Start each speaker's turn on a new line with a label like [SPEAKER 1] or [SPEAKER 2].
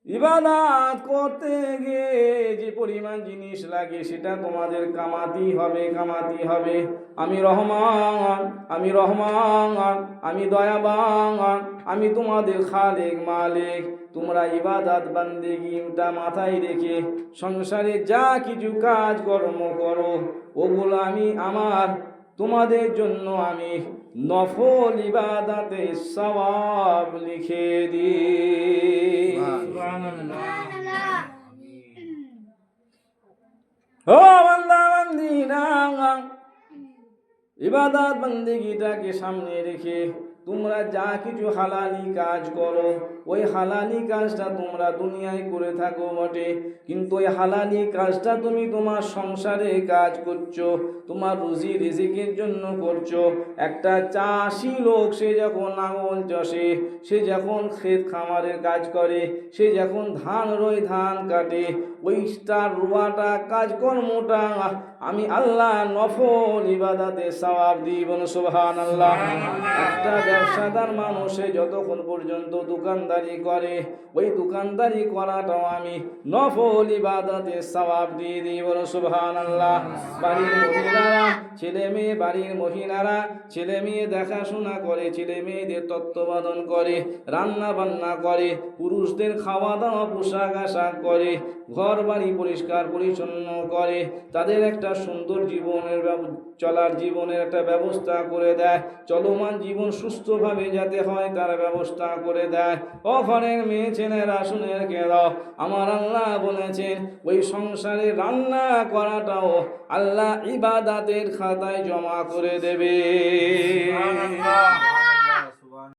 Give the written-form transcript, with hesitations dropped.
[SPEAKER 1] ইবাদত করতে গিয়ে যে পরিমাণ জিনিস লাগে সেটা তোমাদের কামাতেই হবে। আমি রহমান, আমি দয়াবান, আমি তোমাদের খালেক মালিক। তোমরা ইবাদত বান্দেগিটা মাথায় রেখে সংসারে যা কিছু কাজ কর্ম করো, ওগুলো আমি তোমাদের জন্য আমি নফল ইবাদতে সওয়াব লিখে দিই। ও বান্দা বান্দিরা, ইবাদত বান্দেগিটাকে সামনে রেখে তোমরা যা কিছু হালালি কাজ করো, ওই হালালি কাজটা তোমরা দুনিয়ায় করে থাকো বটে, কিন্তু ওই হালালি কাজটা তুমি তোমার সংসারে কাজ করছো, তোমার রুজি রিজিকের জন্য করছো। একটা চাষি লোক সে যখন লাঙল চষে, সে যখন ক্ষেত খামারের কাজ করে, সে যখন ধান রোয় ধান কাটে, ওইটার রোয়াটা কাজকর্মটা আমি আল্লাহ নফল ইবাদতে সওয়াব দিই। বলো সুবহানাল্লাহ। একটা ব্যবসাদার মানুষে যতক্ষণ পর্যন্ত দোকানদারি করে, ওই দোকানদারি করাটাও আমি নফল ইবাদতে সওয়াব দিয়ে দিই। বলো সুবহানাল্লাহ। বাড়ির মহিলারা ছেলে মেয়ে দেখাশোনা করে, ছেলে মেয়েদের তত্ত্বাবধান করে, রান্না বান্না করে, পুরুষদের খাওয়া দাওয়া পোশাক আশাক করে, ঘর বাড়ি পরিষ্কার পরিচ্ছন্ন করে, তাদের একটা সুন্দর চলার জীবনের একটা ব্যবস্থা করে দেয়, চলমান জীবন সুস্থভাবে যাতে হয় তার ব্যবস্থা করে দেয়। ও ঘরের মেয়ে ছেলেরা শুনে রেখে দাও, আমার আল্লাহ বলেছেন ওই সংসারে রান্না করাটাও আল্লাহ ইবাদতের খাতায় জমা করে দেবে।